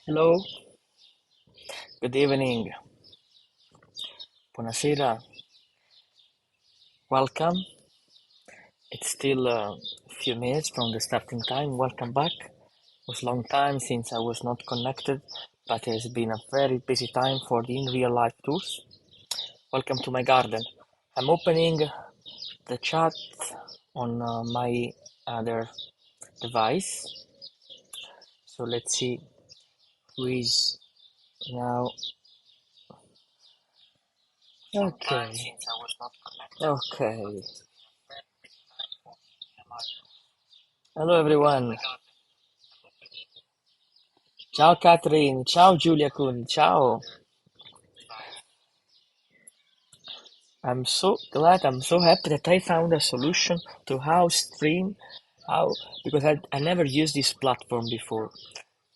Hello, good evening, buonasera, welcome. It's still a few minutes from the starting time. Welcome back. It was a long time since I was not connected, but it has been a very busy time for the in real life tours. Welcome to my garden. I'm opening the chat on my other device. So let's see who is now. Okay. Okay. Hello everyone. Ciao Catherine, ciao Giulia Kun, ciao. I'm so glad, I'm so happy that I found a solution to how stream, how because I never used this platform before.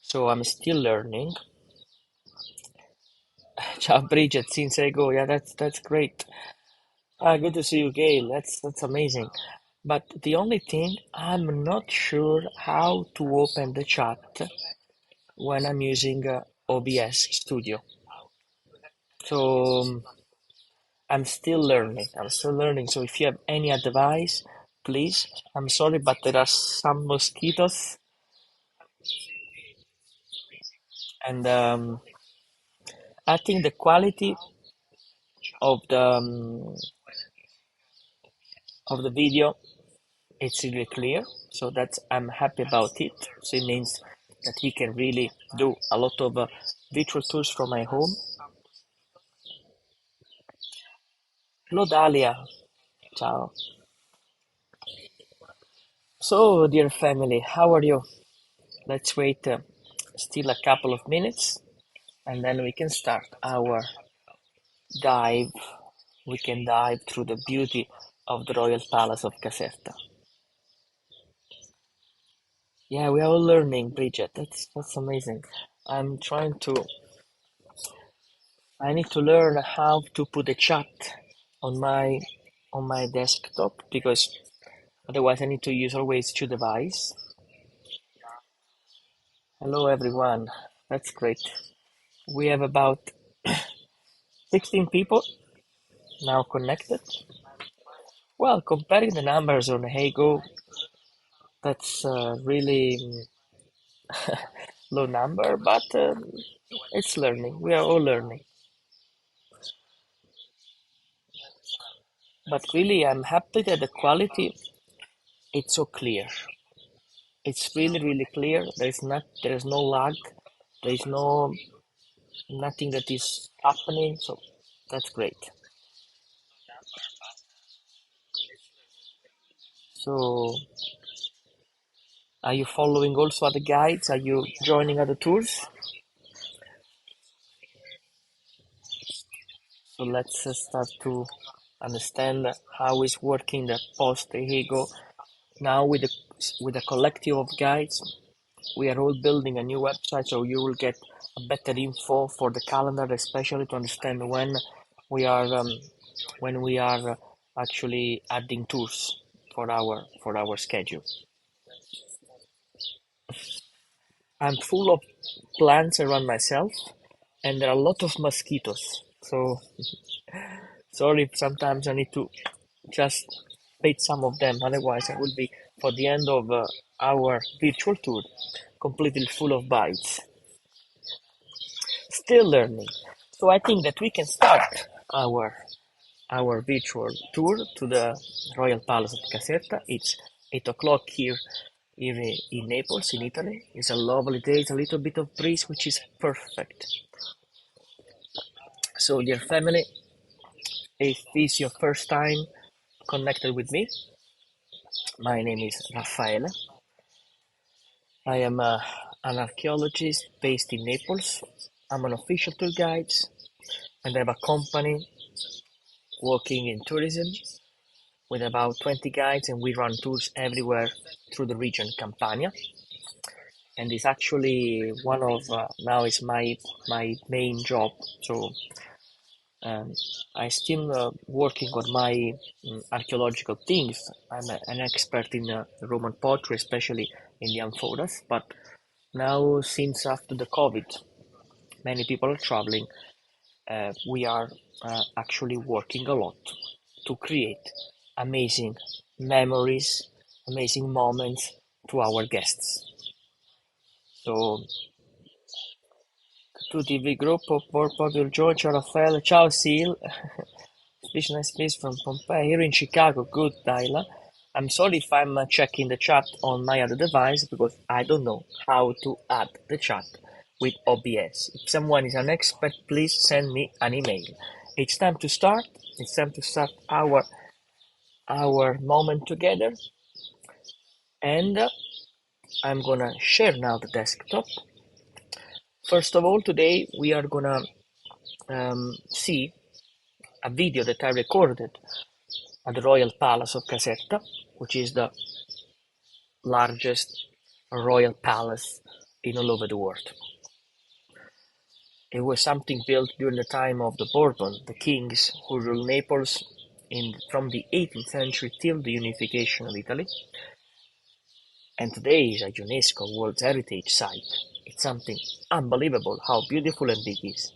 So I'm still learning. Ciao Bridget, since I go, yeah, that's great. Good to see you, Gail. That's amazing. But the only thing, I'm not sure how to open the chat when I'm using OBS Studio. So I'm still learning. I'm still learning. So if you have any advice, please. I'm sorry, but there are some mosquitoes, and I think the quality of the video it's really clear. So that's I'm happy about it. So it means that we can really do a lot of virtual tours from my home. Hello, Dalia. Ciao. So, dear family, how are you? Let's wait still a couple of minutes, and then we can start our dive. We can dive through the beauty of the royal palace of Caserta. Yeah, we are all learning, Bridget. That's amazing. I'm trying to. I need to learn how to put a chat on my desktop because otherwise I need to use always two devices. Hello everyone. That's great. We have about 16 people now connected. Well, comparing the numbers on Heygo, that's really low number, but it's learning. We are all learning. But really, I'm happy that the quality it's so clear. It's really clear. There is no lag. There is nothing that is happening. So that's great. So are you following also other guides? Are you joining other tours? So let's start to understand how is working the post Ego now with a collective of guides. We are all building a new website, so you will get a better info for the calendar, especially to understand when we are actually adding tours for our schedule. I'm full of plants around myself, and there are a lot of mosquitoes. So sorry if sometimes I need to just bait some of them. Otherwise, I will be for the end of our virtual tour completely full of bites. Still learning. So I think that we can start our virtual tour to the Royal Palace of Caserta. It's 8 o'clock here in Naples, in Italy. It's a lovely day. It's a little bit of breeze, which is perfect. So, dear family, if this is your first time connected with me, my name is Raffaele. I am an archaeologist based in Naples. I'm an official tour guide and I have a company working in tourism with about 20 guides, and we run tours everywhere through the region Campania. And it's actually one of now is my main job. So um, I still working on my archaeological things. I'm an expert in Roman pottery, especially in the amphoras, but Now, since after the COVID, many people are traveling. We are actually working a lot to create amazing memories, amazing moments to our guests. So, tutti vi gruppo proprio Giorgio, ciao Raffaele, ciao Sil, Fish Nice Fish from Pompeii here in Chicago. Good, Tyler. I'm sorry if I'm checking the chat on my other device because I don't know how to add the chat with OBS. If someone is an expert, please send me an email. It's time to start. It's time to start our moment together, and I'm gonna share now the desktop. First of all, today we are gonna see a video that I recorded at the Royal Palace of Caserta, which is the largest royal palace in all over the world. It was something built during the time of the Bourbon, the kings who ruled Naples from the 18th century till the unification of Italy, and today is a UNESCO World Heritage Site. It's something unbelievable how beautiful and big it is.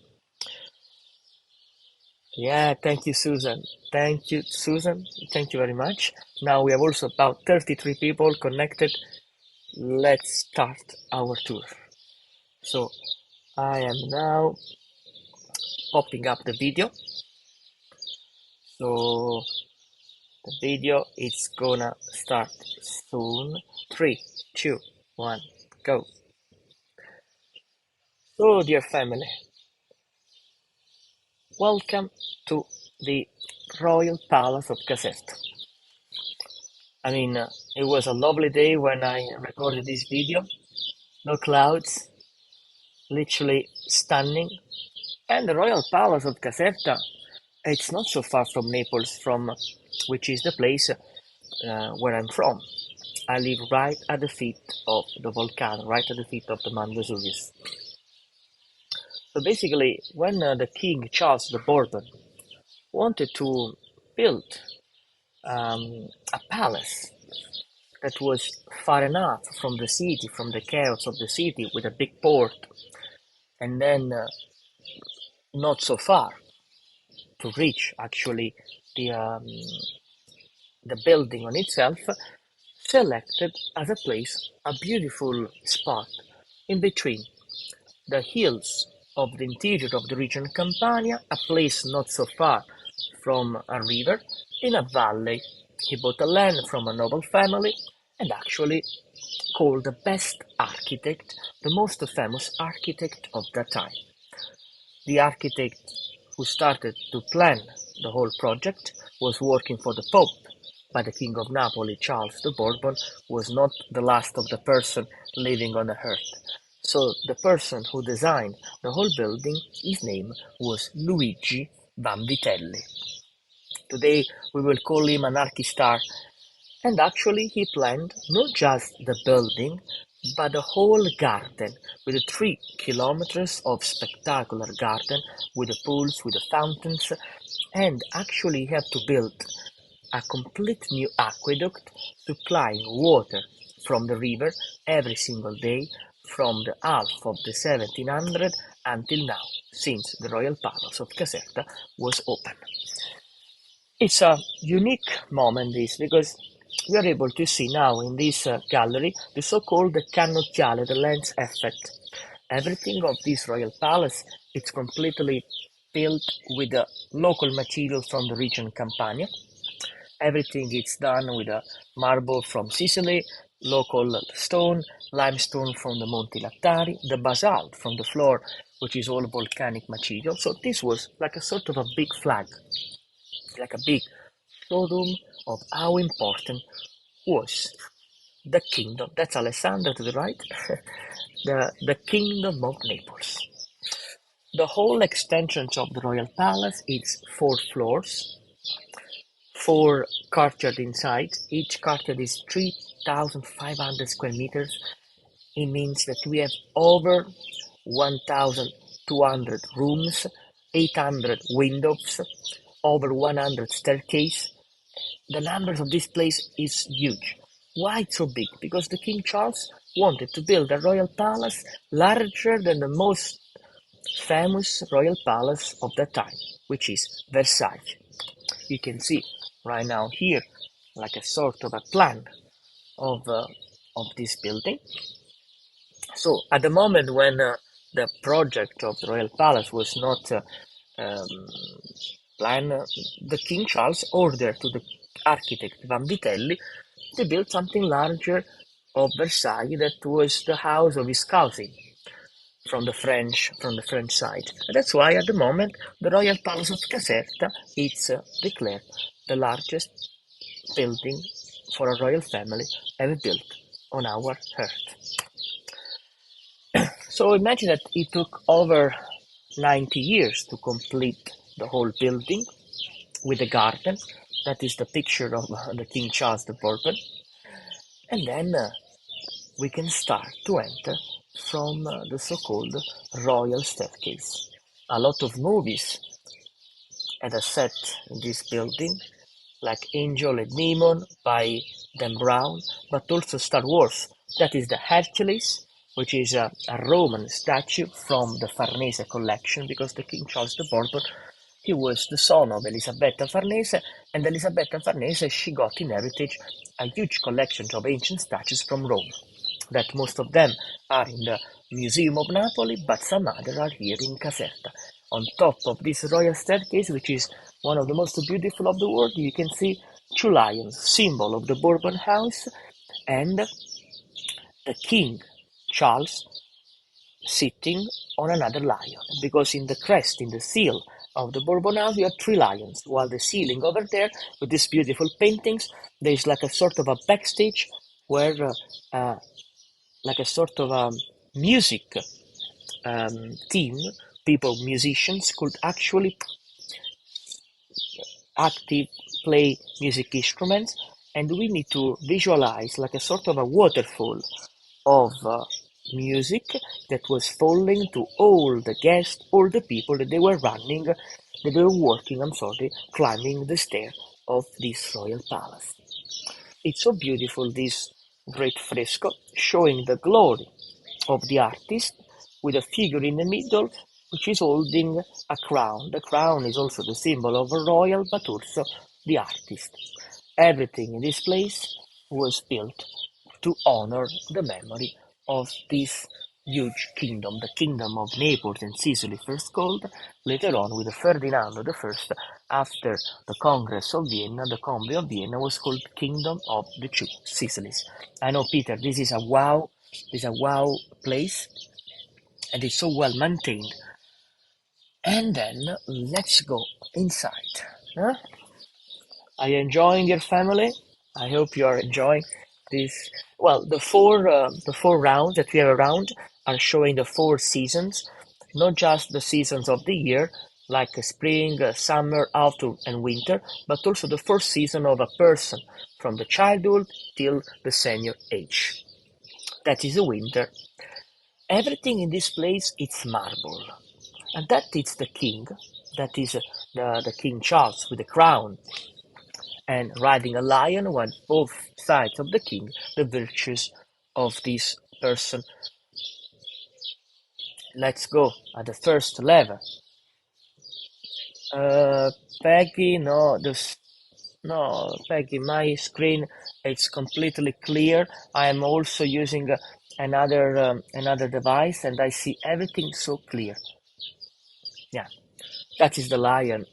Yeah, thank you, Susan. Thank you, Susan. Thank you very much. Now we have also about 33 people connected. Let's start our tour. So I am now popping up the video. So the video is gonna start soon. 3, 2, 1, go. So dear family, welcome to the Royal Palace of Caserta. I mean, it was a lovely day when I recorded this video. No clouds, literally stunning. And the Royal Palace of Caserta, it's not so far from Naples, which is the place where I'm from. I live right at the feet of the volcano, right at the feet of the Mount Vesuvius. So basically, when the King Charles the Bourbon wanted to build a palace that was far enough from the city, from the chaos of the city, with a big port, and then not so far to reach actually the building on itself, selected as a place a beautiful spot in between the hills of the interior of the region Campania, a place not so far from a river, in a valley. He bought a land from a noble family and actually called the best architect, the most famous architect of that time. The architect who started to plan the whole project was working for the Pope, but the King of Napoli, Charles the Bourbon, was not the last of the person living on the earth. So the person who designed the whole building, his name was Luigi Vanvitelli. Today we will call him an archistar, and actually he planned not just the building, but the whole garden, with 3 kilometers of spectacular garden, with the pools, with the fountains, and actually he had to build a complete new aqueduct supplying water from the river every single day from the half of the 1700 until now, since the Royal Palace of Caserta was open. It's a unique moment, this, because we are able to see now in this gallery the so-called cannocchiale, the lens effect. Everything of this royal palace is completely built with the local material from the region Campania. Everything is done with a marble from Sicily, local stone, limestone from the Monti Lattari, the basalt from the floor, which is all volcanic material. So this was like a sort of a big flag, like a big showroom of how important was the kingdom. That's Alessandra to the right, the kingdom of Naples. The whole extension of the royal palace is 4 floors, 4 courtyards inside. Each courtyard is 3,500 square meters. It means that we have over 1,200 rooms, 800 windows, over 100 staircases. The numbers of this place is huge. Why it's so big? Because the King Charles wanted to build a royal palace larger than the most famous royal palace of that time, which is Versailles. You can see right now here like a sort of a plan of uh, of this building. So at the moment when the project of the royal palace was not um, planned, the King Charles ordered to the architect Van Vitelli to build something larger of Versailles that was the house of his cousin from the French side. And that's why at the moment the royal palace of Caserta is declared the largest building for a royal family ever built on our earth. So imagine that it took over 90 years to complete the whole building with the garden. That is the picture of the King Charles the Bourbon. And then we can start to enter from the so-called royal staircase. A lot of movies had a set in this building, like Angel and Demon by Dan Brown, but also Star Wars. That is the Hercules, which is a Roman statue from the Farnese collection, because the King Charles the Bourbon, he was the son of Elisabetta Farnese, and Elisabetta Farnese, she got in heritage a huge collection of ancient statues from Rome, that most of them are in the Museum of Napoli, but some other are here in Caserta. On top of this royal staircase, which is one of the most beautiful of the world, you can see two lions, symbol of the Bourbon house, and the King Charles sitting on another lion. Because in the crest, in the seal of the Bourbon house, you have three lions, while the ceiling over there, with these beautiful paintings, there is like a sort of a backstage where like a sort of a music team, people, musicians could actually active play music instruments, and we need to visualize like a sort of a waterfall of music that was falling to all the guests, all the people that they were running, that they were working, I'm sorry, climbing the stair of this royal palace. It's so beautiful, this great fresco, showing the glory of the artist with a figure in the middle which is holding a crown. The crown is also the symbol of a royal, but also the artist. Everything in this place was built to honor the memory of this huge kingdom, the kingdom of Naples and Sicily, first called, later on with Ferdinando the First, after the Congress of Vienna, the Convent of Vienna was called Kingdom of the Two Sicilies. I know, Peter, this is a wow place, and it's so well maintained. And then let's go inside. Huh? Are you enjoying your family? I hope you are enjoying this. Well, the four rounds that we have around are showing the four seasons, not just the seasons of the year, like spring, summer, autumn, and winter, but also the first season of a person from the childhood till the senior age. That is the winter. Everything in this place is marble, and that is the king. That is the King Charles with the crown and riding a lion, while both sides of the king, the virtues of this person. Let's go at the first level. Uh, Peggy, no, no, Peggy, my screen it's completely clear. I am also using another device, and I see everything so clear. Yeah, that is the lion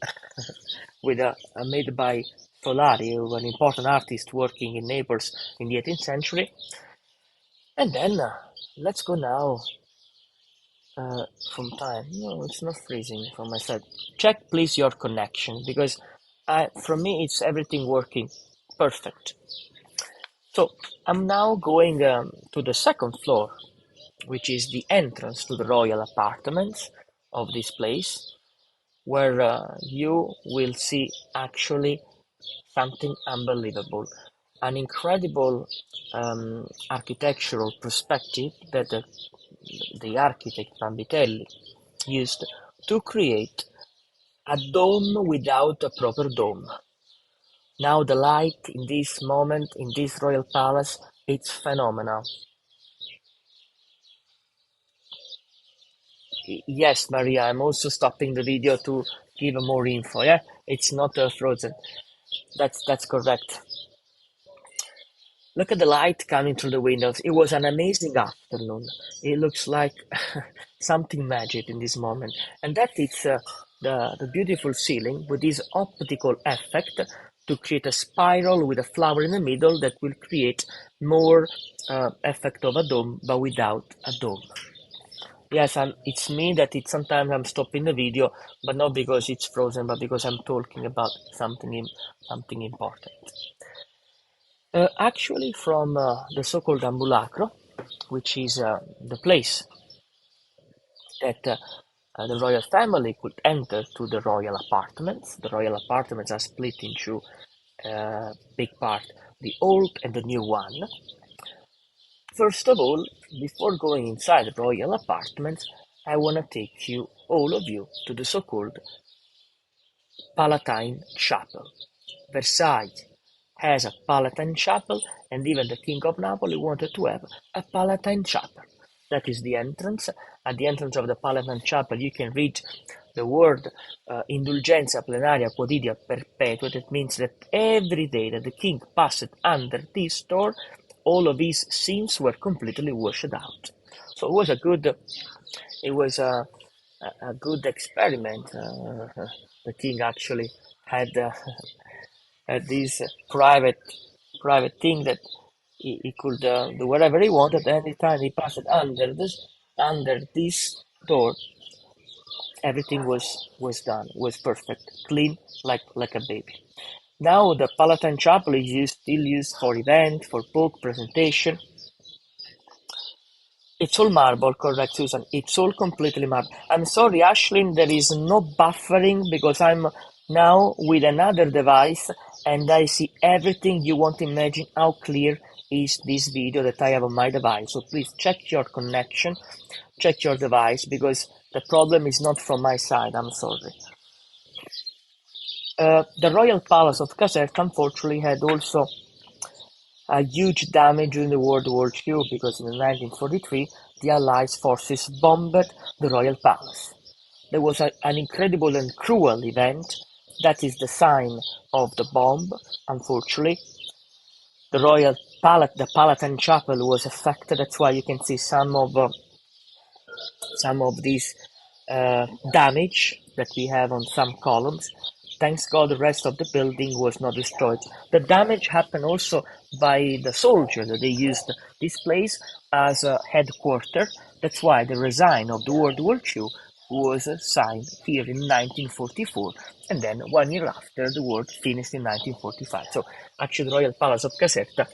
with made by Solari, an important artist working in Naples in the 18th century. And then let's go now from time. No, it's not freezing from my side. Check please your connection, because from me it's everything working perfect. So I'm now going to the second floor, which is the entrance to the royal apartments of this place, where you will see actually something unbelievable, an incredible architectural perspective that the architect Vanvitelli used to create a dome without a proper dome. Now the light in this moment in this royal palace, it's phenomenal. Yes, Maria, I'm also stopping the video to give more info. Yeah, it's not frozen. That's correct. Look at the light coming through the windows. It was an amazing afternoon. It looks like something magic in this moment. And that it's the beautiful ceiling with this optical effect to create a spiral with a flower in the middle that will create more effect of a dome, but without a dome. Yes, it's me that it sometimes I'm stopping the video, but not because it's frozen, but because I'm talking about something important. Actually, from the so-called ambulacro, which is the place that the royal family could enter to the royal apartments. The royal apartments are split into big part, the old and the new one. First of all, before going inside the royal apartments, I want to take you, all of you, to the so-called Palatine Chapel. Versailles has a Palatine Chapel, and even the King of Napoli wanted to have a Palatine Chapel. That is the entrance. At the entrance of the Palatine Chapel, you can read the word Indulgenza Plenaria Quotidia Perpetua. That means that every day that the king passed under this door, all of his sins were completely washed out. So it was a good experiment. The king actually had this private thing that he could do whatever he wanted. Anytime he passed under this door, everything was done, was perfect, clean, like a baby. Now the Palatine Chapel is still used for event, for book presentation. It's all marble, correct, Susan? It's all completely marble. I'm sorry, Ashlyn, there is no buffering because I'm now with another device and I see everything. You won't imagine how clear is this video that I have on my device. So please check your connection, check your device because the problem is not from my side. I'm sorry. The Royal Palace of Caserta unfortunately had also a huge damage during the World War II because in 1943 the Allies forces bombed the Royal Palace. There was an incredible and cruel event. That is the sign of the bomb. Unfortunately, the Palatine Chapel was affected. That's why you can see some of this damage that we have on some columns. Thanks God the rest of the building was not destroyed. The damage happened also by the soldiers. They used this place as a headquarters. That's why the resign of the World War II was signed here in 1944, and then 1 year after the war finished in 1945. So actually the Royal Palace of Caserta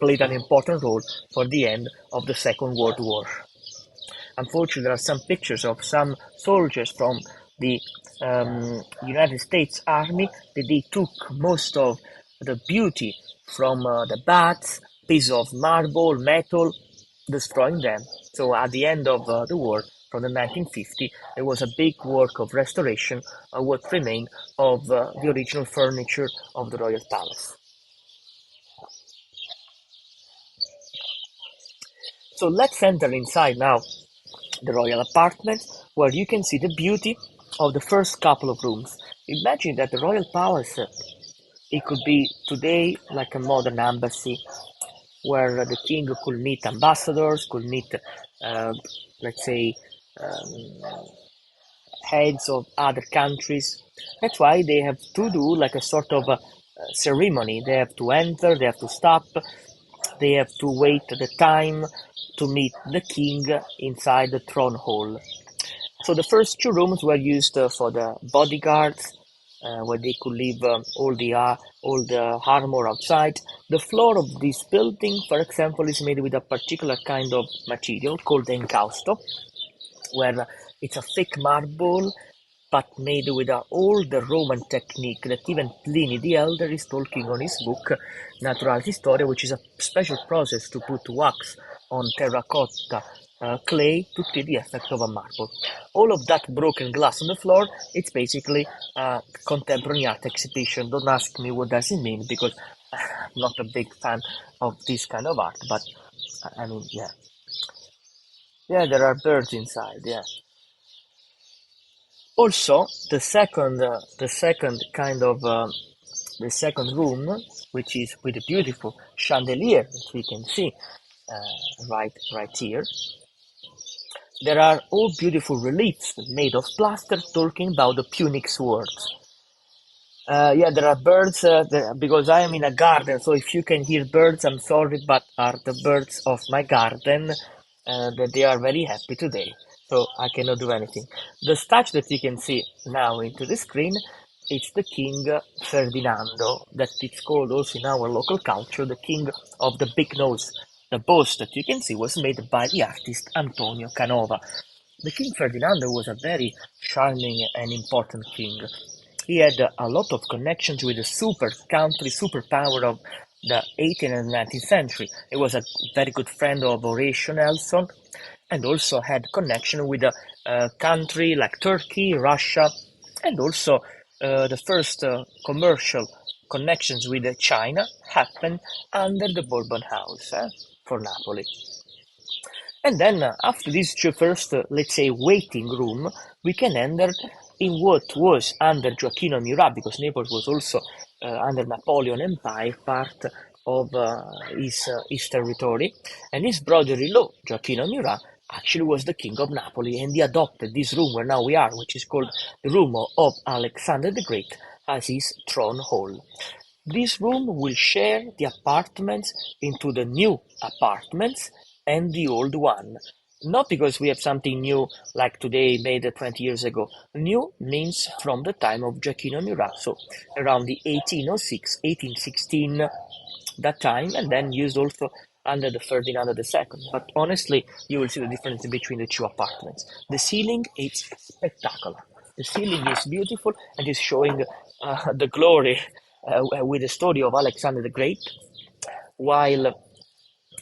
played an important role for the end of the Second World War. Unfortunately, there are some pictures of some soldiers from the United States Army that they took most of the beauty from the bats, pieces of marble, metal, destroying them. So at the end of the war, from the 1950, there was a big work of restoration of what remained of the original furniture of the royal palace. So let's enter inside now the royal apartment, where you can see the beauty of the first couple of rooms. Imagine that the royal palace, it could be today like a modern embassy, where the king could meet ambassadors, could meet, uh, let's say, um, heads of other countries. That's why they have to do like a sort of ceremony. They have to enter, they have to stop, they have to wait the time to meet the king inside the throne hall. So the first two rooms were used for the bodyguards, where they could leave all the armor outside. The floor of this building, for example, is made with a particular kind of material called encausto, where it's a thick marble but made with all the Roman technique that even Pliny the Elder is talking on his book Natural Historia, which is a special process to put wax on terracotta clay to create the effect of a marble. All of that broken glass on the floor, it's basically a contemporary art exhibition. Don't ask me what does it mean because I'm not a big fan of this kind of art, but I mean, yeah. Yeah, there are birds inside, yeah. Also, the second room, which is with a beautiful chandelier that we can see right here. There are all beautiful reliefs made of plaster talking about the Punic swords. Yeah, there are birds because I am in a garden, so if you can hear birds, I'm sorry, but are the birds of my garden that they are very happy today, so I cannot do anything. The statue that you can see now into the screen, it's the King Ferdinando, that it's called also in our local culture the King of the Big Nose. The boast that you can see was made by the artist Antonio Canova. The King Ferdinando was a very charming and important king. He had a lot of connections with the superpower of the 18th and 19th century. He was a very good friend of Horatio Nelson and also had connection with a country like Turkey, Russia, and also the first commercial connections with China happened under the Bourbon House for Napoli. And then after this first, let's say, waiting room, we can enter in what was under Gioacchino Murat, because Naples was also under Napoleon Empire, part of his territory. And his brother-in-law, Gioacchino Murat, actually was the king of Napoli, and he adopted this room where now we are, which is called the room of Alexander the Great, as his throne hall. This room will share the apartments into the new apartments and the old one. Not because we have something new like today made 20 years ago. New means from the time of Gioacchino Murat, so around the 1806, 1816, that time, and then used also under the Ferdinand II. But honestly, you will see the difference between the two apartments. The ceiling is spectacular. The ceiling is beautiful and is showing the glory with the story of Alexander the Great, while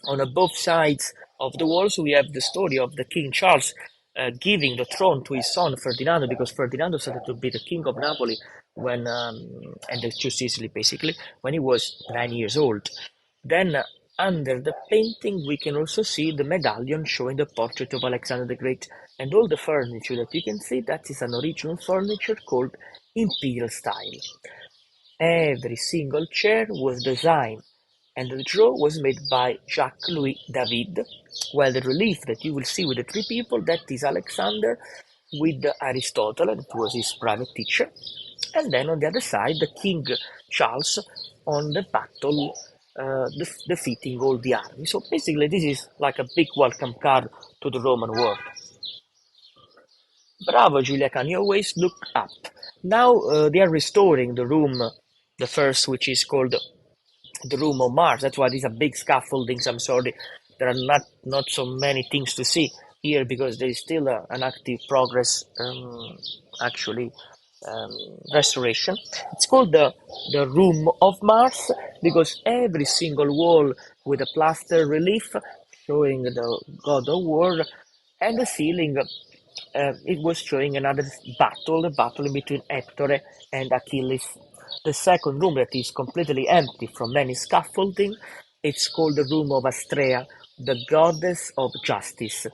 on both sides of the walls we have the story of the King Charles giving the throne to his son Ferdinando, because Ferdinando started to be the king of Napoli when and the two Sicily basically when he was 9 years old. Then under the painting we can also see the medallion showing the portrait of Alexander the Great, and all the furniture that you can see, that is an original furniture called imperial style. Every single chair was designed and the draw was made by Jacques-Louis David, while the relief that you will see with the three people, that is Alexander with Aristotle, that was his private teacher, and then on the other side, the King Charles on the battle, defeating all the army. So basically, this is like a big welcome card to the Roman world. Bravo, Julia, can you always look up? Now they are restoring the room, the first, which is called the room of Mars. That's why these are big scaffoldings. I'm sorry, there are not so many things to see here because there is still an active progress, actually, um, restoration. It's called the room of Mars because every single wall with a plaster relief showing the god of war, and the ceiling it was showing another battle, the battle in between Hector and Achilles. The second room that is completely empty from any scaffolding, it's called the room of Astrea, the goddess of justice.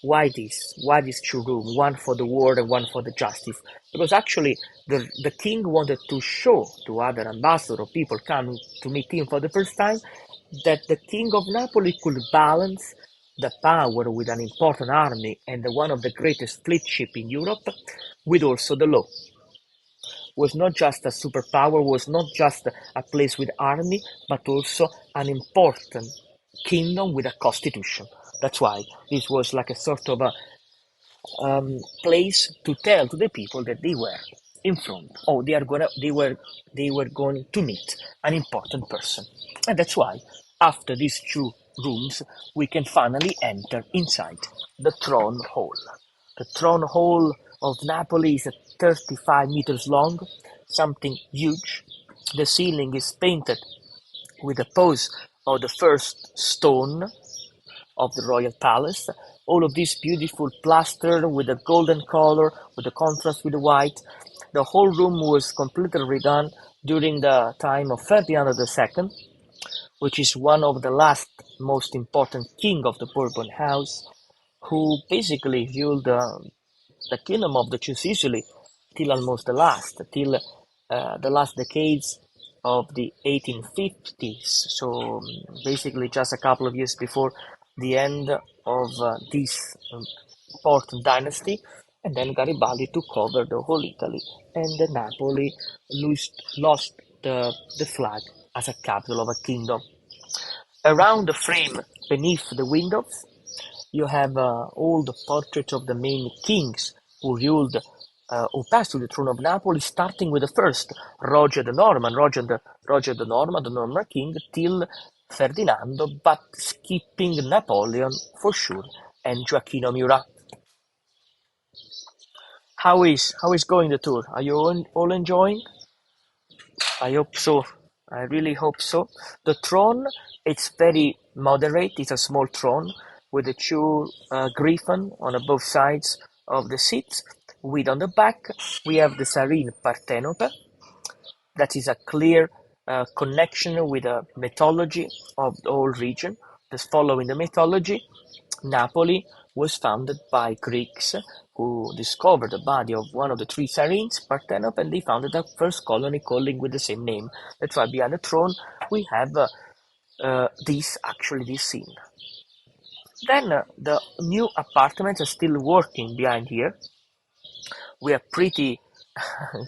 Why this? Why these two rooms? One for the war and one for the justice? Because actually the king wanted to show to other ambassadors or people coming to meet him for the first time that the king of Napoli could balance the power with an important army and one of the greatest fleet ship in Europe with also the law. Was not just a superpower, was not just a place with army, but also an important kingdom with a constitution. That's why this was like a sort of a place to tell to the people that they were in front. Oh, they were going to meet an important person, and that's why after these two rooms we can finally enter inside the throne hall. The throne hall of Napoli is 35 meters long, something huge. The ceiling is painted with the pose of the first stone of the royal palace. All of this beautiful plaster with the golden color, with the contrast with the white. The whole room was completely redone during the time of Ferdinand II, which is one of the last most important king of the Bourbon house, who basically ruled the kingdom of the two Sicily till almost the last decades of the 1850s. So basically, just a couple of years before the end of this important dynasty, and then Garibaldi took over the whole Italy, and Napoli lost the flag as a capital of a kingdom. Around the frame beneath the windows, you have all the portraits of the main kings who passed to the throne of Napoli, starting with the first, Roger the Norman, the Norman king, till Ferdinando, but skipping Napoleon for sure, and Gioacchino Murat. How is going the tour? Are you all enjoying? I hope so. I really hope so. The throne, it's very moderate. It's a small throne with the two griffin on both sides of the seats. With on the back, we have the serene Partenope. That is a clear connection with the mythology of the whole region. Just following the mythology, Napoli was founded by Greeks who discovered the body of one of the three Sirens, Parthenope, and they founded the first colony calling with the same name. That's why behind the throne we have this scene. Then the new apartments are still working behind here. We are pretty,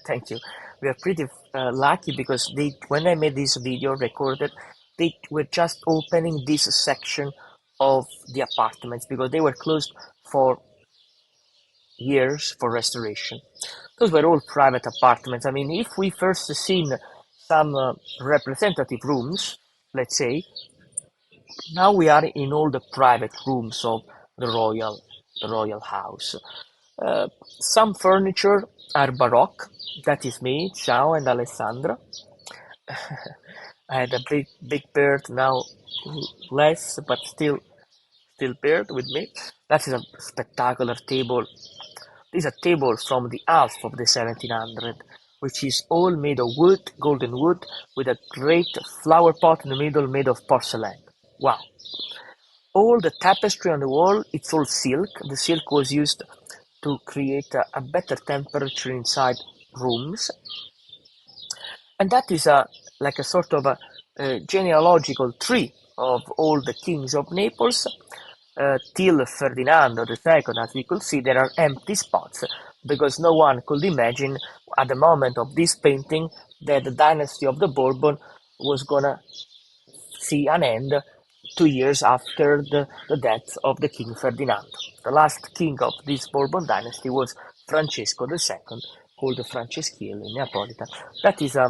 thank you. We are pretty lucky because when I made this video recorded, they were just opening this section of the apartments because they were closed for years for restoration. Those were all private apartments. I mean, if we first seen some representative rooms, let's say, now we are in all the private rooms of the royal house. Some furniture are Baroque. That is me, Ciao, and Alessandra. I had a big beard, now less, but still beard with me. That is a spectacular table. This is a table from the half of the 1700, which is all made of wood, golden wood, with a great flower pot in the middle made of porcelain. Wow. All the tapestry on the wall, it's all silk. The silk was used to create a better temperature inside rooms. And that is like a sort of a genealogical tree of all the kings of Naples. Till Ferdinando II, as we could see, there are empty spots because no one could imagine at the moment of this painting that the dynasty of the Bourbon was gonna see an end 2 years after the death of the King Ferdinando. The last king of this Bourbon dynasty was Francesco II, called the Franceschielli Neapolitan. That is a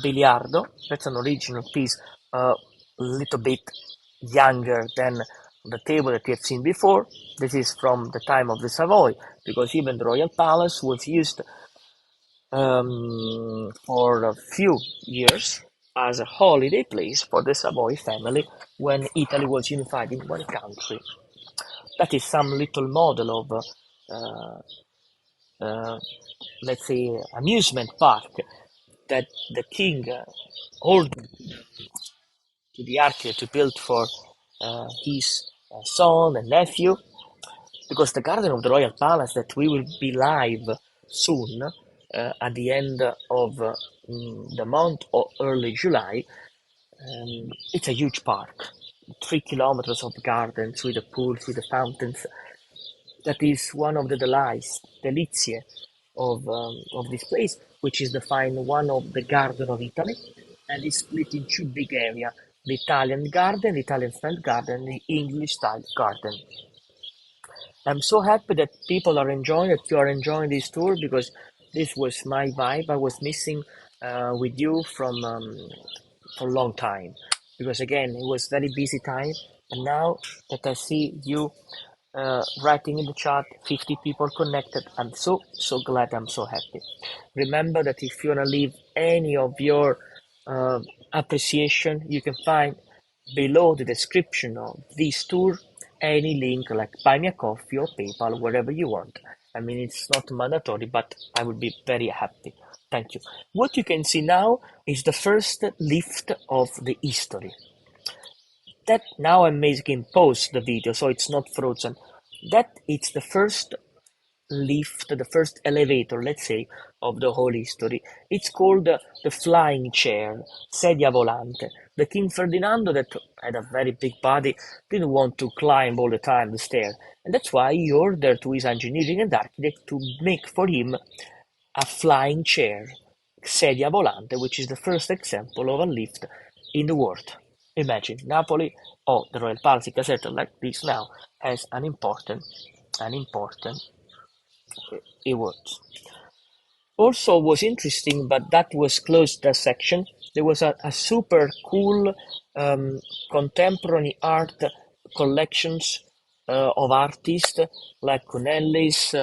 biliardo. That's an original piece, a little bit younger than the table that we have seen before. This is from the time of the Savoy, because even the royal palace was used for a few years as a holiday place for the Savoy family when Italy was unified in one country. That is some little model of, let's say, amusement park that the king ordered to the architect to build for his son and nephew, because the garden of the royal palace that we will be live soon at the end of the month or early July, it's a huge park, 3 kilometers of gardens with the pools, with the fountains. That is one of the delizie of this place, which is defined one of the garden of Italy, and is split in two big areas: the Italian garden, the Italian style garden, the English style garden. I'm so happy that people are enjoying that you are enjoying this tour, because this was my vibe. I was missing with you from for a long time, because again it was very busy time, and now that I see you writing in the chat 50 people connected, I'm so glad, I'm so happy. Remember that if you want to leave any of your uh, appreciation, you can find below the description of this tour any link like buy me a coffee or PayPal, wherever you want. I mean, it's not mandatory, but I would be very happy. Thank you. What you can see now is the first lift of the history. That now I'm making pause the video, so it's not frozen. That it's the first lift, the first elevator, let's say, of the whole history. It's called the flying chair, sedia volante. The King Ferdinando, that had a very big body, didn't want to climb all the time the stair, and that's why he ordered to his engineering and architect to make for him a flying chair, sedia volante, which is the first example of a lift in the world. Imagine Napoli or the Royal Palace in Caserta like this now has an important award. Also was interesting, but that was closed that section. There was a super cool um, contemporary art collections of artists like Cornelis,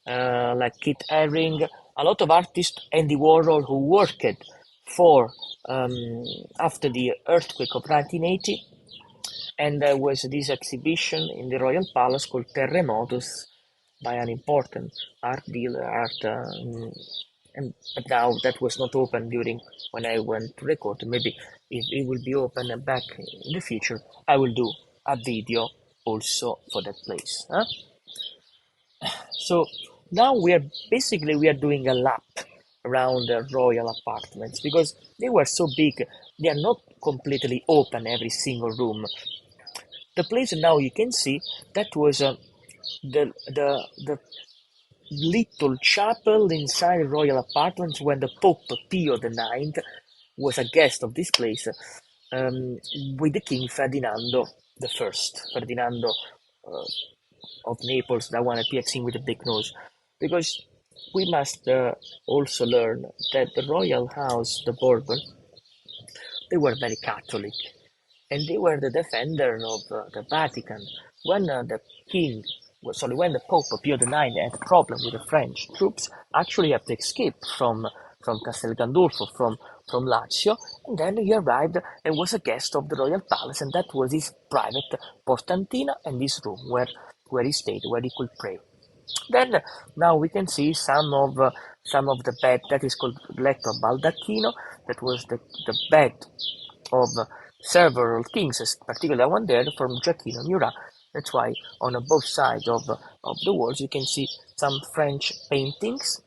like Kit Haring, a lot of artists, Andy Warhol, who worked for after the earthquake of 1980, and there was this exhibition in the Royal Palace called Terremotos by an important art dealer, and but now that was not open during when I went to record. Maybe if it will be open back in the future, I will do a video also for that place. Huh? So now we are doing a lap around the royal apartments because they were so big. They are not completely open every single room. The place now you can see that was the little chapel inside the royal apartments when the Pope Pio IX was a guest of this place um, with the King Ferdinando the First, Ferdinando of Naples, that one appearing with a big nose, because we must also learn that the royal house, the Bourbon, they were very Catholic, and they were the defender of the Vatican. When the king, sorry, when the Pope Pio IX had a problem with the French troops, actually had to escape from Castel Gandolfo, from Lazio, and then he arrived and was a guest of the royal palace, and that was his private portantina and his room where he stayed, where he could pray. Then now we can see some of the bed that is called letto baldacchino. That was the bed of several kings, particularly one there from Gioacchino Murat. That's why on both sides of the walls you can see some French paintings.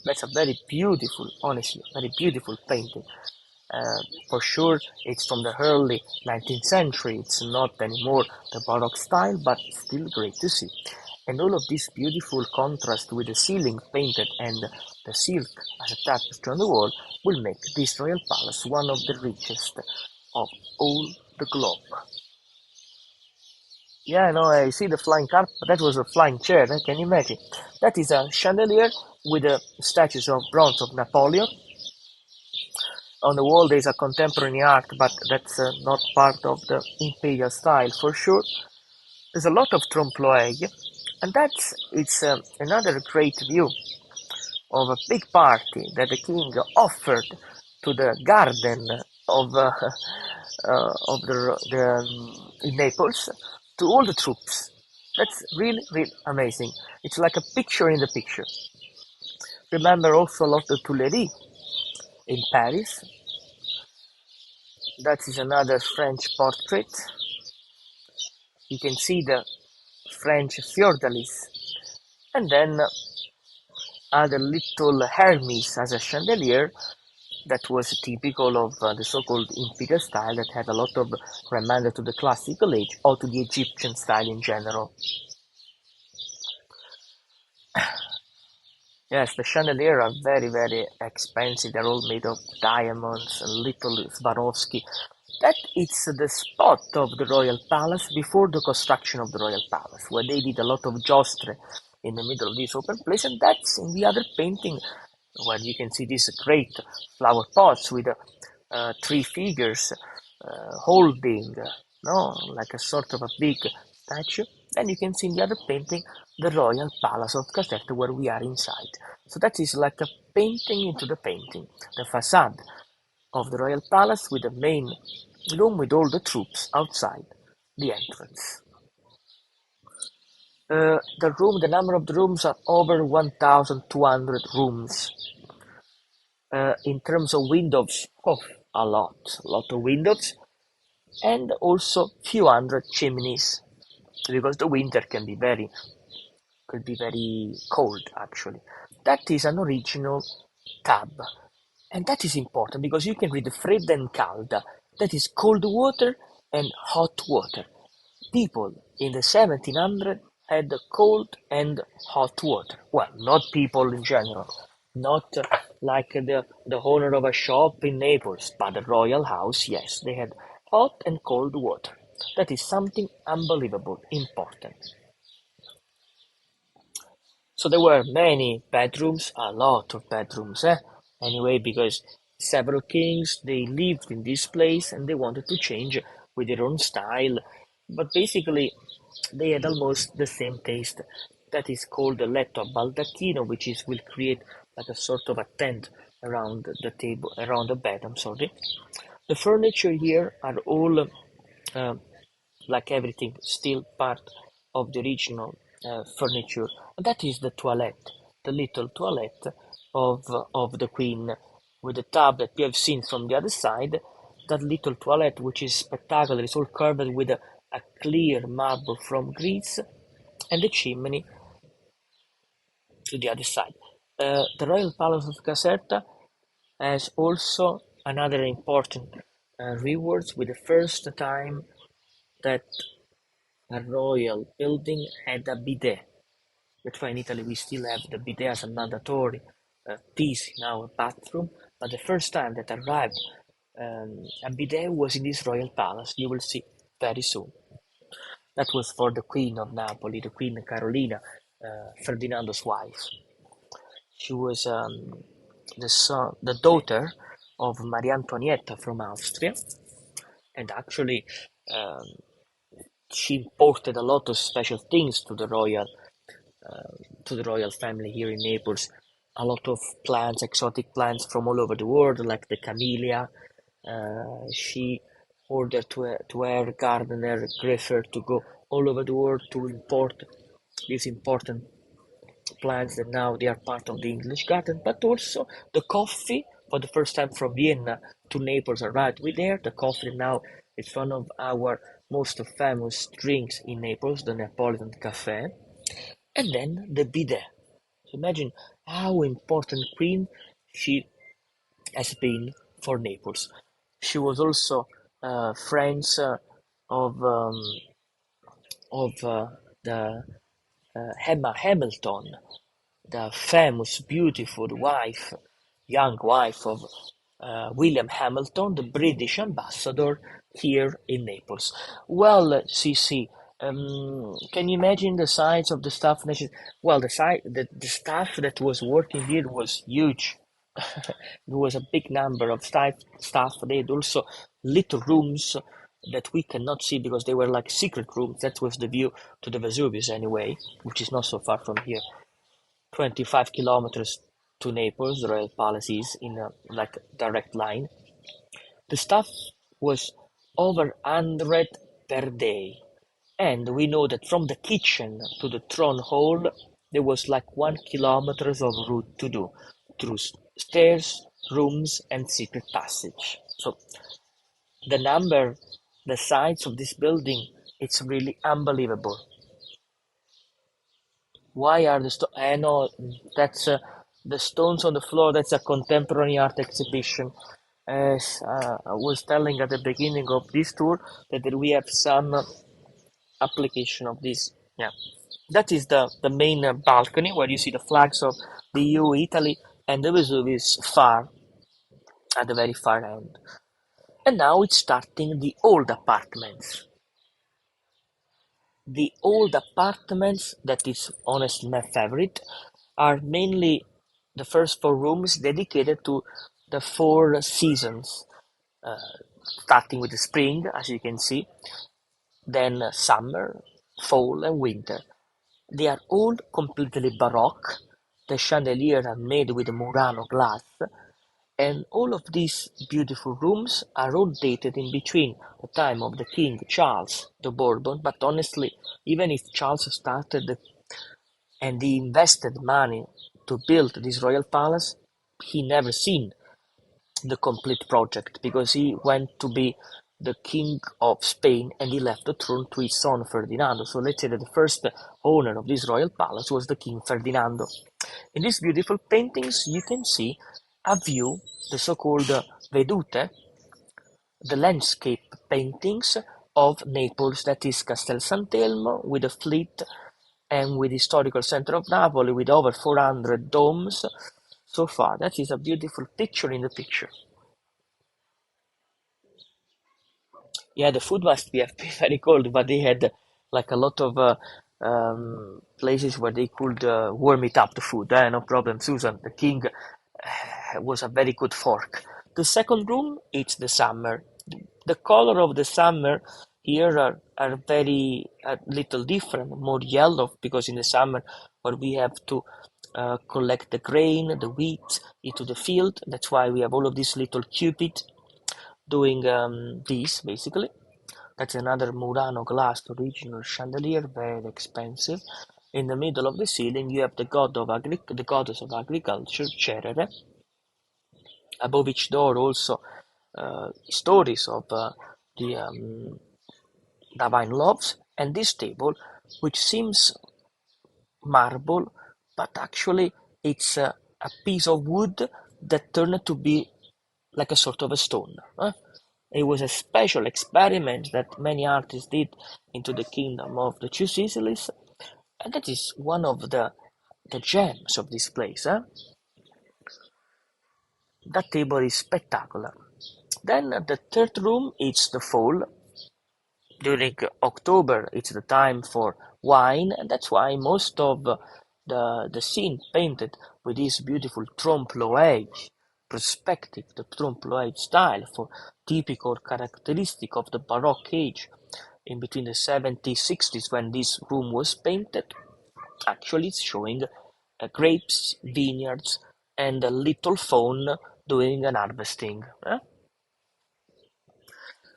That's a very beautiful, honestly, very beautiful painting. For sure, it's from the early 19th century. It's not anymore the Baroque style, but still great to see. And all of this beautiful contrast with the ceiling painted and the silk as a tapestry on the wall will make this royal palace one of the richest of all the globe. Yeah, I know, I see the flying carpet, but that was a flying chair, can you imagine? That is a chandelier with the statues of bronze of Napoleon. On the wall there is a contemporary art, but that's not part of the imperial style for sure. There's a lot of trompe-l'oeil, and it's another great view of a big party that the king offered to the garden of in Naples to all the troops. That's really, really amazing. It's like a picture in the picture. Remember also a lot of Tuileries in Paris. That is another French portrait. You can see the French feudalists, and then other little Hermes as a chandelier that was typical of the so-called imperial style that had a lot of reminder to the classical age or to the Egyptian style in general. Yes, the chandelier are very, very expensive. They're all made of diamonds and little Swarovski. That is the spot of the royal palace before the construction of the royal palace, where they did a lot of giostre in the middle of this open place, and that's in the other painting where you can see these great flower pots with three figures holding, no, like a sort of a big statue. And you can see in the other painting the royal palace of Caserta where we are inside. So that is like a painting into the painting, the facade of the royal palace with the main room with all the troops outside the entrance. The number of the rooms are over 1,200 rooms. In terms of windows, a lot of windows, and also few hundred chimneys, because the winter can be very could be very cold actually. That is an original tub, and that is important because you can read fredda and calda, that is cold water and hot water. People in the 1700 had cold and hot water. Well, not people in general, not like the owner of a shop in Naples, but the royal house, yes, they had hot and cold water. That is something unbelievable, important. So there were many bedrooms, a lot of bedrooms, anyway, because several kings they lived in this place and they wanted to change with their own style, but basically they had almost the same taste. That is called the letto a baldacchino, which is will create like a sort of a tent around the table, around the bed. I'm sorry. The furniture here are all uh, like everything, still part of the original furniture. And that is the toilette, the little toilette of the queen, with the tub that we have seen from the other side. That little toilette, which is spectacular, is all covered with a clear marble from Greece, and the chimney to the other side. The royal palace of Caserta has also another important rewards with the first time that a royal building had a bidet. That's why in Italy we still have the bidet as a mandatory piece in our bathroom. But the first time that arrived a bidet was in this royal palace. You will see very soon. That was for the Queen of Napoli, the Queen Carolina, Ferdinando's wife. She was the daughter of Maria Antonietta from Austria, and actually um, she imported a lot of special things to the royal family here in Naples. A lot of plants, exotic plants from all over the world, like the camellia. She ordered to her gardener Griffer to go all over the world to import these important plants that now they are part of the English garden. But also the coffee, for the first time from Vienna to Naples arrived with there. The coffee now is one of our most famous drinks in Naples, the Neapolitan cafe. And then the bidet. So imagine how important Queen she has been for Naples. She was also friends of um, of the Emma Hamilton, the famous, beautiful wife, young wife of William Hamilton, the British ambassador here in Naples. Well, Cici, can you imagine the size of the staff? Well, the staff that was working here was huge. There was a big number of staff. They had also little rooms that we cannot see because they were like secret rooms. That was the view to the Vesuvius anyway, which is not so far from here. 25 kilometers to Naples, the royal palace is in a like direct line. The staff was over 100 per day. And we know that from the kitchen to the throne hall, there was like 1 kilometers of route to do through stairs, rooms, and secret passage. So the number, the size of this building, it's really unbelievable. Why are the I know that's the stones on the floor. That's a contemporary art exhibition. As I was telling at the beginning of this tour, that we have some application of this. Yeah, that is the main balcony where you see the flags of the EU, Italy, and the Vesuvius far at the very far end. And now it's starting the old apartments. The old apartments, that is honestly my favorite, are mainly the first four rooms dedicated to the four seasons, uh, starting with the spring, as you can see, then summer, fall, and winter. They are all completely Baroque. The chandeliers are made with Murano glass, and all of these beautiful rooms are all dated in between the time of the King Charles the Bourbon. But honestly, even if Charles started and he invested money to build this royal palace, he never seen the complete project because he went to be the king of Spain, and he left the throne to his son Ferdinando. So let's say that the first owner of this royal palace was the King Ferdinando. In these beautiful paintings, you can see a view, the so-called vedute, the landscape paintings of Naples, that is Castel Sant'Elmo with a fleet and with historical center of Napoli with over 400 domes so far. That is a beautiful picture in the picture. Yeah, the food must be have been very cold, but they had like a lot of places where they could warm it up, the food. No problem, Susan. The king was a very good fork. The second room, it's the summer. The color of the summer here are very a little different, more yellow, because in the summer where we have to collect the grain, the wheat into the field. That's why we have all of these little cupid doing this basically. That's another Murano glass original chandelier, very expensive. In the middle of the ceiling, you have the the goddess of agriculture, Cerere. Above each door, also stories of the divine loves, and this table, which seems marble, but actually it's a piece of wood that turned to be like a sort of a stone. It was a special experiment that many artists did into the kingdom of the Two Sicilies, and that is one of the gems of this place. That table is spectacular. Then the third room is the fall. During October, it's the time for wine, and that's why most of the scene painted with this beautiful trompe-l'oeil perspective, the trompe-l'oeil style, for typical characteristic of the Baroque age, in between the 70s, 60s, when this room was painted. Actually, it's showing grapes, vineyards, and a little fawn doing an harvesting.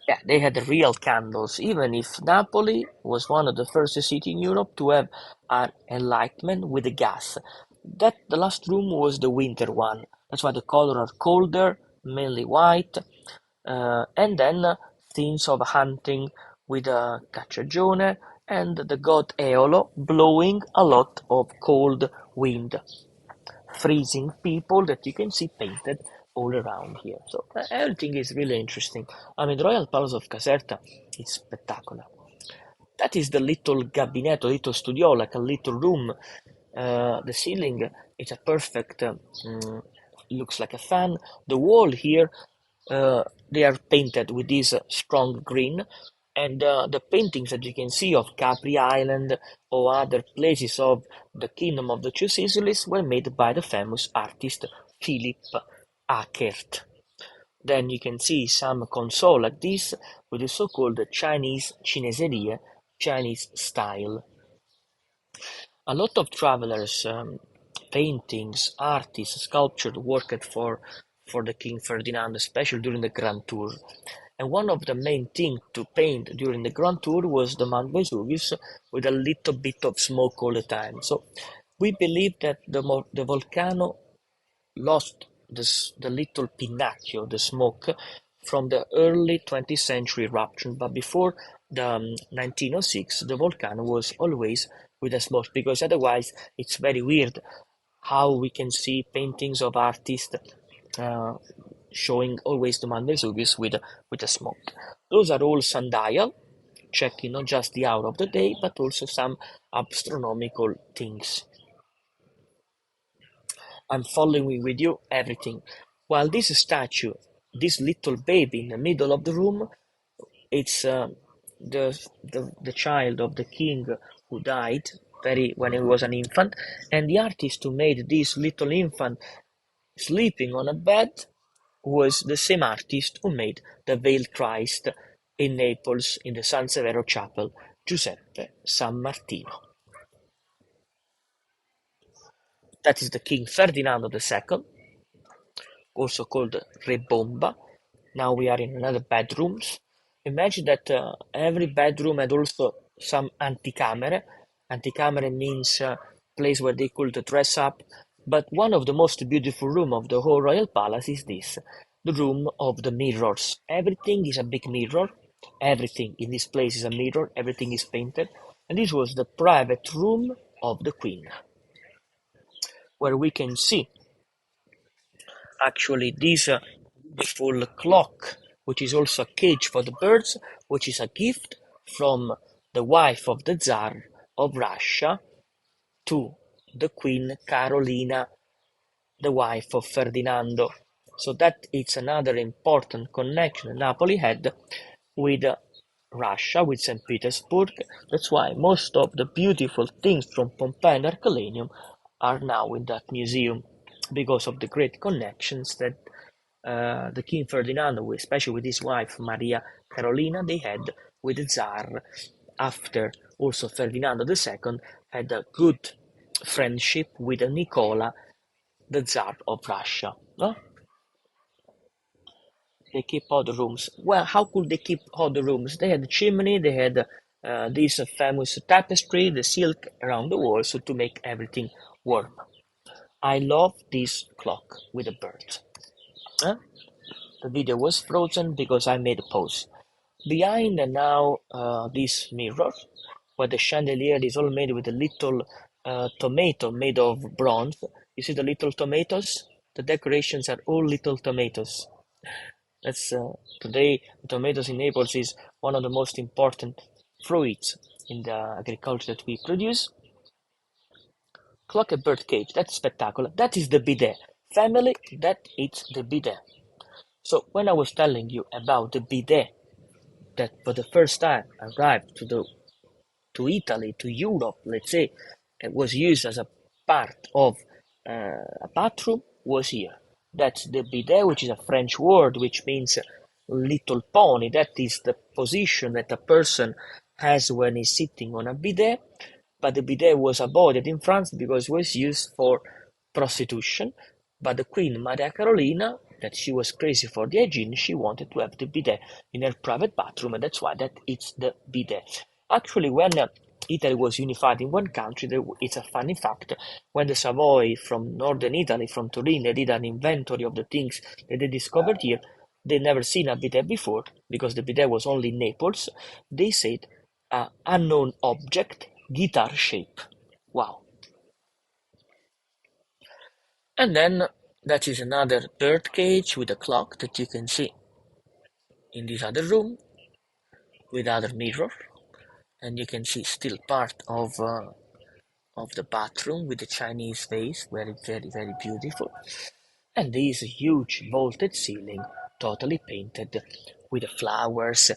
Yeah, they had real candles, even if Napoli was one of the first cities in Europe to have an enlightenment with the gas. That the last room was the winter one. That's why the colors are colder, mainly white, and then scenes of hunting with a cacciagione and the god Eolo blowing a lot of cold wind, freezing people that you can see painted all around here. So everything is really interesting. I mean, the Royal Palace of Caserta is spectacular. That is the little gabinetto, little studio, like a little room. The ceiling is a perfect, looks like a fan. The wall here, they are painted with this strong green. And the paintings that you can see of Capri Island or other places of the Kingdom of the Two Sicilies were made by the famous artist Philip Achert. Then you can see some console like this with the so-called Chinese Cineserie, Chinese style. A lot of travelers, paintings, artists, sculptures worked for the King Ferdinand, especially during the Grand Tour. And one of the main things to paint during the Grand Tour was the Mount Vesuvius with a little bit of smoke all the time. So we believe that the volcano lost the little Pinacchio, the smoke, from the early 20th century eruption, but before the 1906, the volcano was always with a smoke, because otherwise it's very weird how we can see paintings of artists uh, showing always the Mount Vesuvius with a smoke. Those are all sundial, checking not just the hour of the day, but also some astronomical things. I'm following with you everything. While this statue, this little baby in the middle of the room, it's the child of the king who died very when he was an infant, and the artist who made this little infant sleeping on a bed was the same artist who made the Veiled Christ in Naples in the San Severo Chapel, Giuseppe San Martino. That is the King Ferdinando II, also called Re Bomba. Now we are in another bedrooms. Imagine that every bedroom had also some anticamere. Anticamere means place where they could dress up. But one of the most beautiful room of the whole royal palace is this. the room of the mirrors. Everything is a big mirror. Everything in this place is a mirror. Everything is painted. And this was the private room of the queen, where we can see actually this beautiful clock, which is also a cage for the birds, which is a gift from the wife of the Tsar of Russia to the Queen Carolina, the wife of Ferdinando. So that is another important connection Napoli had with Russia, with St. Petersburg. That's why most of the beautiful things from Pompeii and Herculaneum are now in that museum, because of the great connections that the King Ferdinando, especially with his wife Maria Carolina, they had with the Tsar. After also Ferdinando II had a good friendship with Nicola, the Tsar of Russia. No? They keep all the rooms. Well, how could they keep all the rooms? They had the chimney, they had this famous tapestry, the silk around the walls, so to make everything warm. I love this clock with a bird. Huh? The video was frozen because I made a pause. Behind now this mirror, where the chandelier is all made with a little tomato made of bronze. You see the little tomatoes? The decorations are all little tomatoes. That's today tomatoes in Naples is one of the most important fruits in the agriculture that we produce. Clock a bird cage, that's spectacular. That is the bidet. Family, that is the bidet. So when I was telling you about the bidet that for the first time arrived to Italy, to Europe, let's say, it was used as a part of a bathroom, was here. That's the bidet, which is a French word, which means little pony. That is the position that a person has when he's sitting on a bidet. But the bidet was avoided in France because it was used for prostitution. But the Queen Maria Carolina, that she was crazy for the hygiene, she wanted to have the bidet in her private bathroom, and that's why that it's the bidet. Actually, when Italy was unified in one country, it's a funny fact. When the Savoy from northern Italy, from Turin, they did an inventory of the things that they discovered here, they never seen a bidet before because the bidet was only in Naples. They said unknown object, guitar shape. Wow. And then that is another bird cage with a clock that you can see in this other room with other mirror, and you can see still part of the bathroom with the Chinese vase, very beautiful. And there is a huge vaulted ceiling, totally painted with the flowers,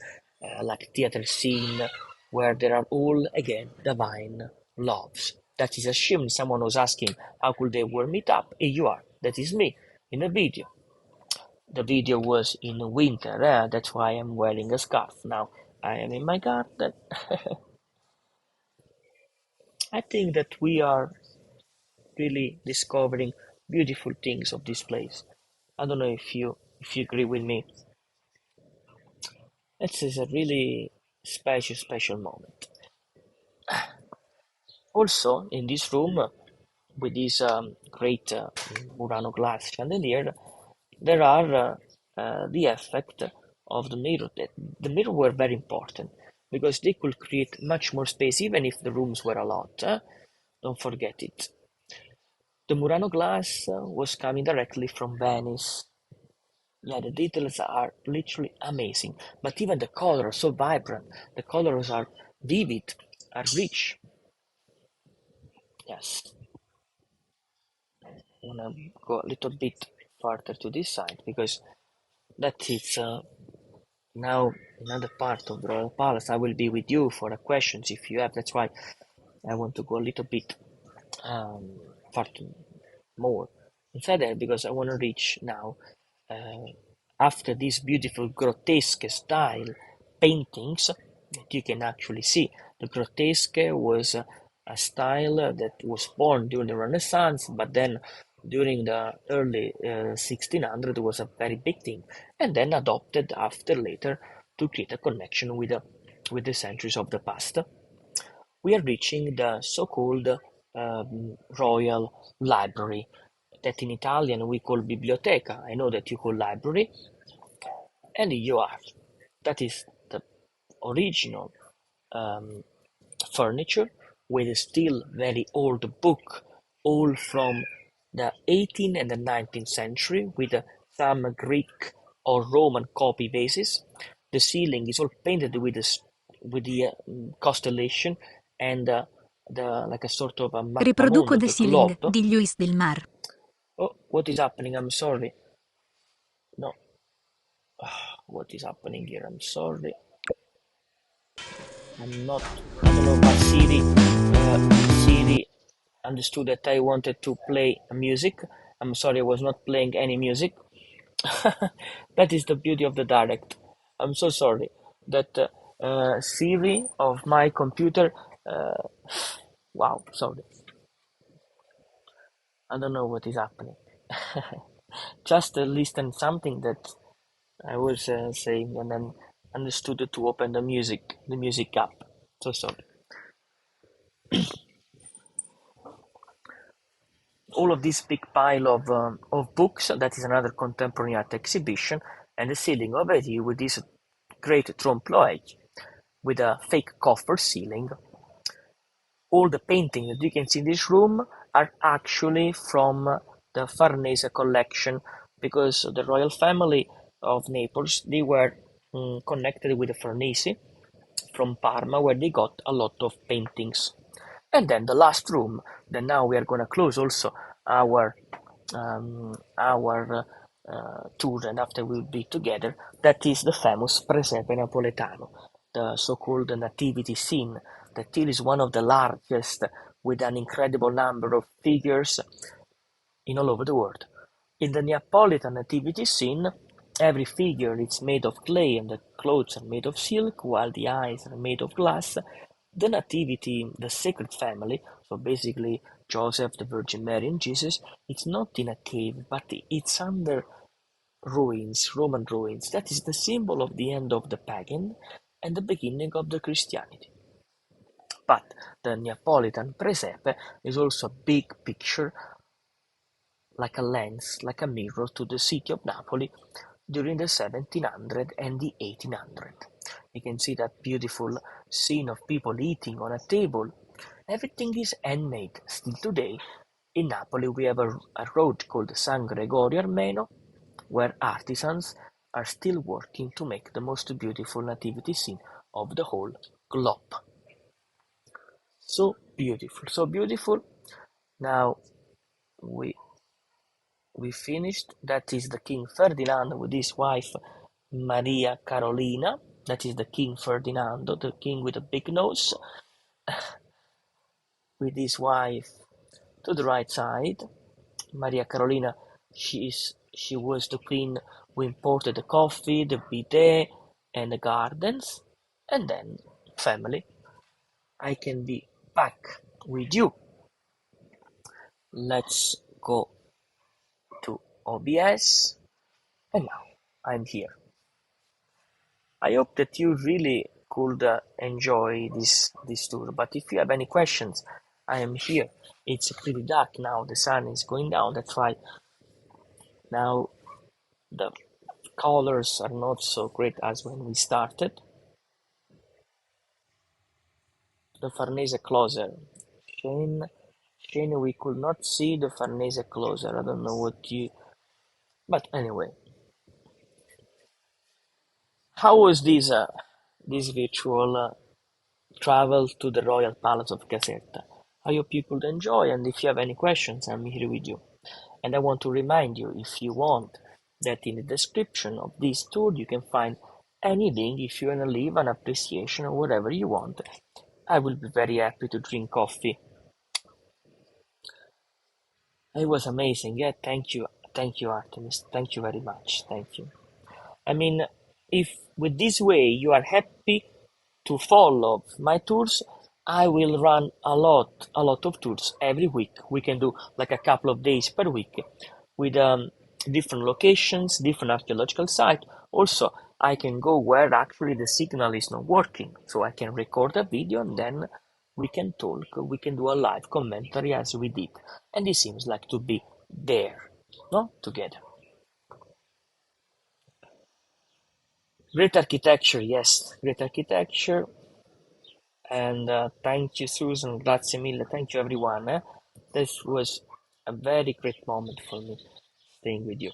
like theater scene, where there are all again divine loves. That is assumed. Someone was asking how could they warm it up. Here you are. That is me in a video. The video was in winter, that's why I'm wearing a scarf now. I am in my garden. I think that we are really discovering beautiful things of this place. I don't know if you agree with me. This is a really special moment. Also, in this room, with this great Murano glass chandelier, there are the effect of the mirror. The mirror were very important because they could create much more space, even if the rooms were a lot. Don't forget it. The Murano glass was coming directly from Venice. Yeah, the details are literally amazing, but even the colors are so vibrant. The colors are vivid, are rich. Yes, I wanna go a little bit further to this side because that is now another part of the Royal Palace. I will be with you for the questions if you have. That's why I want to go a little bit far more inside there because I want to reach now uh, after these beautiful grotesque style paintings that you can actually see. The grotesque was a style that was born during the Renaissance, but then during the early 1600 was a very big thing, and then adopted after later to create a connection with the centuries of the past. We are reaching the so-called Royal Library. that in Italian we call biblioteca. I know that you call library, and you are. That is the original um, furniture with a still very old book, all from the 18th and the 19th century, with some Greek or Roman copy vases. The ceiling is all painted with the constellation and the like a sort of a Riproduco mappamondo, The the Ceiling globe. di Lluís del Mar. Oh, what is happening? I'm sorry. No, what is happening here? I'm sorry. I'm not. I don't know, but Siri understood that I wanted to play music. I'm sorry, I was not playing any music. That is the beauty of the direct. I'm so sorry that Siri of my computer. Uh, wow, sorry. I don't know what is happening. Just listen something that I was saying, and then understood to open the music app. So sorry. All of this big pile of books, that is another contemporary art exhibition, and the ceiling over here with this great trompe-l'oeil with a fake copper ceiling. All the paintings that you can see in this room are actually from the Farnese collection, because the royal family of Naples, they were connected with the Farnese from Parma, where they got a lot of paintings. And then the last room, then now we are going to close also our tour, and after we'll be together, that is the famous Presepe Napoletano, the so-called nativity scene, that still is one of the largest, with an incredible number of figures in all over the world. In the Neapolitan nativity scene, every figure is made of clay and the clothes are made of silk, while the eyes are made of glass. The nativity, the sacred family, so basically Joseph, the Virgin Mary, and Jesus, it's not in a cave, but it's under ruins, Roman ruins. That is the symbol of the end of the pagan and the beginning of the Christianity. But the Neapolitan presepe is also a big picture, like a lens, like a mirror to the city of Napoli during the 1700 and the 1800. You can see that beautiful scene of people eating on a table. Everything is handmade. Still today, in Napoli, we have a road called San Gregorio Armeno, where artisans are still working to make the most beautiful nativity scene of the whole globe. So beautiful, so beautiful. Now we we finished. That is the King Ferdinand with his wife Maria Carolina. That is the King Ferdinando, the king with a big nose, with his wife to the right side. Maria Carolina, she was the queen who imported the coffee, the bidet, and the gardens, and then family. I can be back with you. Let's go to OBS, and now I'm here. I hope that you really could enjoy this tour. But if you have any questions, I am here. It's pretty dark now. The sun is going down. That's why now the colors are not so great as when we started. The Farnese closer. Shane, Shane, we could not see the Farnese closer. I don't know what you. But anyway, how was this virtual travel to the Royal Palace of Caserta? I hope you could enjoy, and if you have any questions, I'm here with you. And I want to remind you, if you want, that in the description of this tour you can find any link if you want to leave an appreciation or whatever you want. I will be very happy to drink coffee. It was amazing. Yeah, thank you, Artemis. Thank you very much. Thank you. I mean, if with this way you are happy to follow my tours, I will run a lot of tours every week. We can do like a couple of days per week with different locations, different archaeological sites. Also, I can go where actually the signal is not working, so I can record a video and then we can talk. We can do a live commentary as we did, and this seems like to be there, no? Together. Great architecture, yes, great architecture. And thank you, Susan. Grazie mille. Thank you, everyone. This was a very great moment for me staying with you.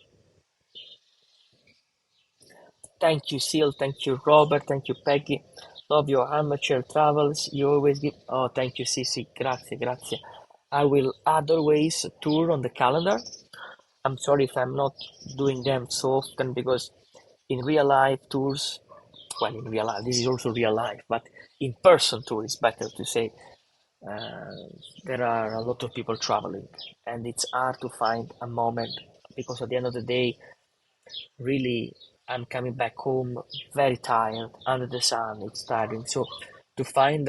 Thank you, Seal. Thank you, Robert. Thank you, Peggy. Love your amateur travels. You always give. Oh, thank you, Sisi. Grazie, grazie. I will add always a tour on the calendar. I'm sorry if I'm not doing them so often because in real life tours, well, in real life, this is also real life, but in person tour is better to say. Uh, there are a lot of people traveling, and it's hard to find a moment because at the end of the day, really, I'm coming back home very tired, under the sun, it's tiring. So to find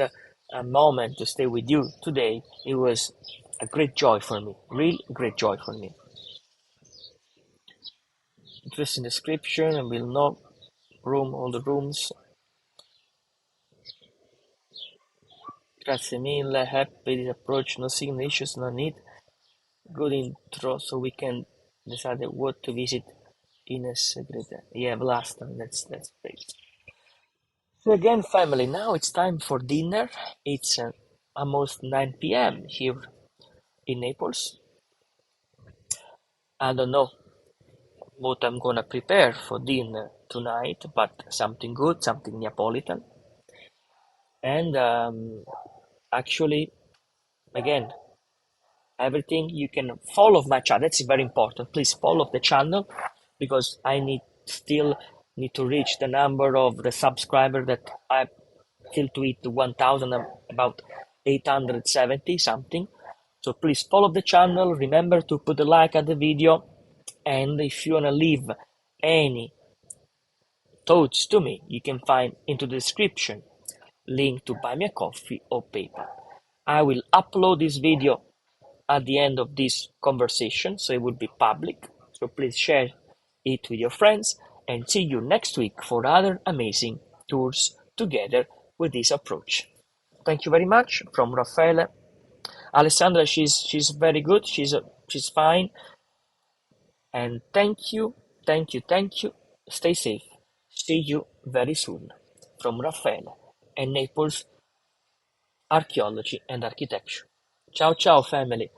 a moment to stay with you today, it was a great joy for me, real great joy for me. Interesting description, and we'll know all the rooms. Grazie mille, happy this approach, no signal issues, no need. Good intro, so we can decide what to visit in a secret. Yeah, last time, that's great. So again, family, now it's time for dinner. It's almost 9 p.m. here in Naples. I don't know what I'm gonna prepare for dinner tonight, but something good, something Neapolitan. And actually, again, everything you can follow my channel. That's very important. Please follow the channel because I still need to reach the number of the subscriber that I till to hit 1000, about 870 something. So please follow the channel. Remember to put a like at the video, and if you wanna leave any thoughts to me, you can find into the description link to buy me a coffee or PayPal. I will upload this video at the end of this conversation, so it will be public. So please share it with your friends, and see you next week for other amazing tours together with this approach. Thank you very much from Raffaele. Alessandra, she's very good. She's fine. And thank you, thank you, thank you. Stay safe. See you very soon from Raffaele and Naples Archaeology and Architecture. Ciao, ciao, family.